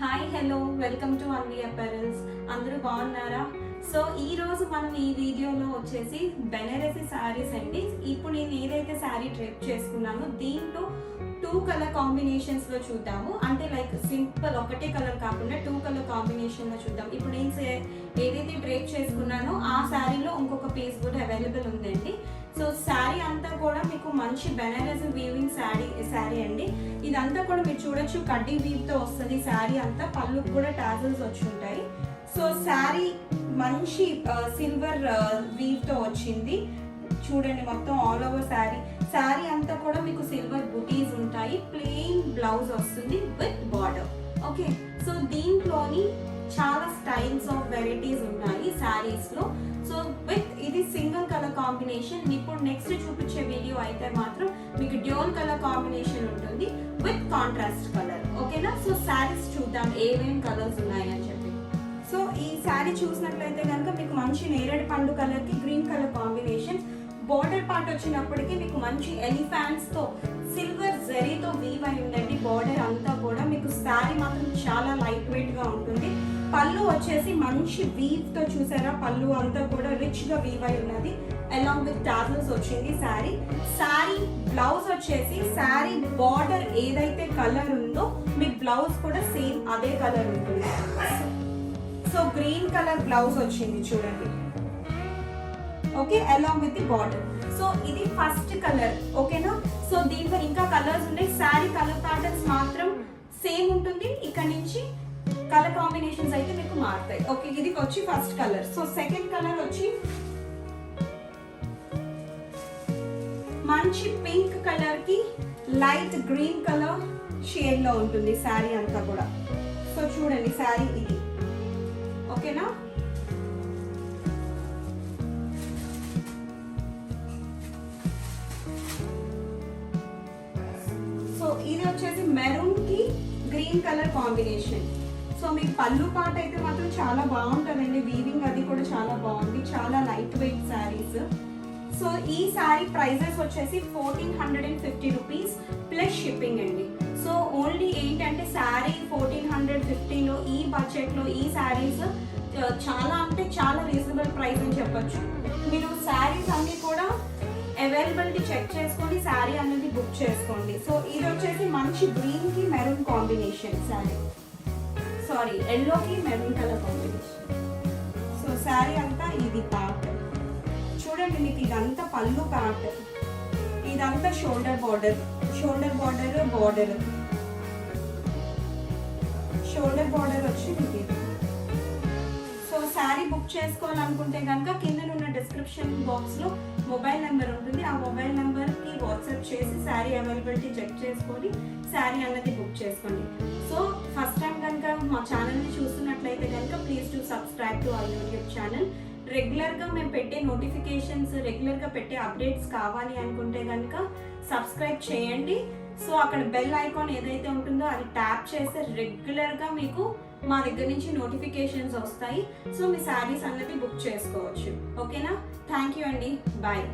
Hi hello welcome to Anvi apparels. అందరూ బాగున్నారా? So ఈ రోజు మనం ఈ వీడియోలో వచ్చేసి బెనారసి శారీస్ అండి. ఇప్పుడు నేను ఏదైతే శారీ డ్రేప్ చేసుకున్నానో దీంట్లో 2 కలర్ కాంబినేషన్స్ లో చూద్దాము. అంటే లైక్ సింపుల్ ఒకటే కలర్ కాకుండా 2 కలర్ కాంబినేషన్ లో చూద్దాం. ఇప్పుడు నేను ఏదైతే డ్రేప్ చేసుకున్నానో ఆ శారీలో ఇంకొక పీస్ కూడా అవైలబుల్ ఉందండి. సో శారీ అంతా కూడా మీకు మంచి బెనారసి వీవింగ్ శారీ అండి. ఇదంతా కూడా మీరు చూడొచ్చు, కడ్డీ వీవ్ తో వస్తుంది శారీ అంతా. పళ్ళుకు కూడా టాజల్స్ వచ్చి ఉంటాయి. సో శారీ మంచి సిల్వర్ వీవ్ తో వచ్చింది. చూడండి, మొత్తం ఆల్ ఓవర్ శారీ అంతా కూడా మీకు సిల్వర్ బుటీస్ ఉంటాయి. ప్లెయిన్ బ్లౌజ్ వస్తుంది విత్ బార్డర్. ఓకే, సో దీంట్లోని చాలా స్టైల్స్ ఆఫ్ వెరైటీస్ ఉన్నాయి శారీస్ లో. సో విత్ ఇది సింగిల్ కలర్ కాంబినేషన్. ఇప్పుడు నెక్స్ట్ చూపించే వీడియో అయితే మాత్రం మీకు డ్యూల్ కలర్ కాంబినేషన్ ఉంటుంది విత్ కాంట్రాస్ట్ కలర్. ఓకేనా? సో శారీస్ చూద్దాం ఏమేమి కలర్స్ ఉన్నాయని చెప్పి. సో ఈ శారీ చూసినట్లయితే కనుక మీకు మంచి నేరేడు పండు కలర్ కి green colour combination. Border part వచ్చినప్పటికీ మీకు మంచి ఎలిఫాంట్స్ తో సిల్వర్ జరీతో వీవ్ అయి ఉందండి. బోర్డర్ అంతా కూడా మీకు శారీ మాత్రం చాలా లైట్ వెయిట్ గా ఉంటుంది. పళ్ళు వచ్చేసి మంచి వీవ్ తో చూసారా, పళ్ళు అంతా కూడా రిచ్ గా వీవ్ అయి ఉన్నది. అలాంగ్ విత్ టాజల్స్ వచ్చింది శారీ బ్లౌజ్ వచ్చేసి శారీ బార్డర్ ఏదైతే కలర్ ఉందో మీకు బ్లౌజ్ కూడా సేమ్ అదే కలర్ ఉంటుంది. సో గ్రీన్ కలర్ బ్లౌజ్ వచ్చింది చూడండి. Okay, along with the border. So ఇది ఫస్ట్ కలర్. ఓకేనా? సో దీంట్లో ఇంకా కలర్స్ ఉన్నాయి. శారీ కలర్ ప్యాటర్న్స్ మాత్రం సేమ్ ఉంటుంది. ఇక్కడ నుంచి కలర్ కాంబినేషన్స్ అయితే మీకు మారుతాయి. ఓకే, ఇది వచ్చి first colour. So second colour వచ్చి మంచి పింక్ కలర్ కి లైట్ గ్రీన్ కలర్ షేడ్ లో ఉంటుంది శారీ అంతా కూడా. సో చూడండి శారీ ఇది. ఓకేనా? సో ఇది వచ్చేసి మెరూన్ కి గ్రీన్ కలర్ కాంబినేషన్. సో మీకు పళ్ళు పాట అయితే మాత్రం చాలా బాగుంటుందండి. వీవింగ్ అది కూడా చాలా బాగుంది. చాలా లైట్ వెయిట్ శారీస్. సో ఈ శారీ ప్రైజెస్ వచ్చేసి 1450 రూపీస్ ప్లస్ షిప్పింగ్ అండి. సో ఓన్లీ ఏంటంటే శారీ 1450లో ఈ బడ్జెట్లో ఈ శారీస్ చాలా అంటే చాలా రీజనబుల్ ప్రైస్ అని చెప్పొచ్చు. మీరు శారీస్ అన్ని కూడా అవైలబిలిటీ చెక్ చేసుకొని శారీ అనేది బుక్ చేసుకోండి. సో ఇది వచ్చేసి మంచి గ్రీన్ కి మెరూన్ కాంబినేషన్ శారీ. సారీ, ఎల్లోకి maroon colour combination. So sari అంతా ఇది పార్ట్ చూడండి. మీకు ఇదంతా పళ్ళు పార్ట్, ఇదంతా షోల్డర్ బార్డర్ వచ్చి మీకు ఇది. సో శారీ బుక్ చేసుకోవాలనుకుంటే కనుక కింద ఉన్న డిస్క్రిప్షన్ బాక్స్ లో మొబైల్ నెంబర్ ఉంటుంది. ఆ మొబైల్ నెంబర్ కి వాట్సాప్ చేసి శారీ అవైలబిలిటీ చెక్ చేసుకొని శారీ అన్నది బుక్ చేసుకోండి. సో ఫస్ట్ టైం కనుక మా ఛానల్ని చూస్తున్నట్లయితే కనుక please to subscribe to our YouTube channel. రెగ్యులర్గా మేము పెట్టే నోటిఫికేషన్స్, రెగ్యులర్గా పెట్టే అప్డేట్స్ కావాలి అనుకుంటే కనుక సబ్స్క్రైబ్ చేయండి. సో అక్కడ బెల్ ఐకాన్ ఏదైతే ఉంటుందో అది ట్యాప్ చేస్తే రెగ్యులర్గా మీకు మా దగ్గర నుంచి నోటిఫికేషన్స్ వస్తాయి. సో మీ శారీస్ అన్నది బుక్ చేసుకోవచ్చు. ఓకేనా? థ్యాంక్ యూ అండి. బాయ్.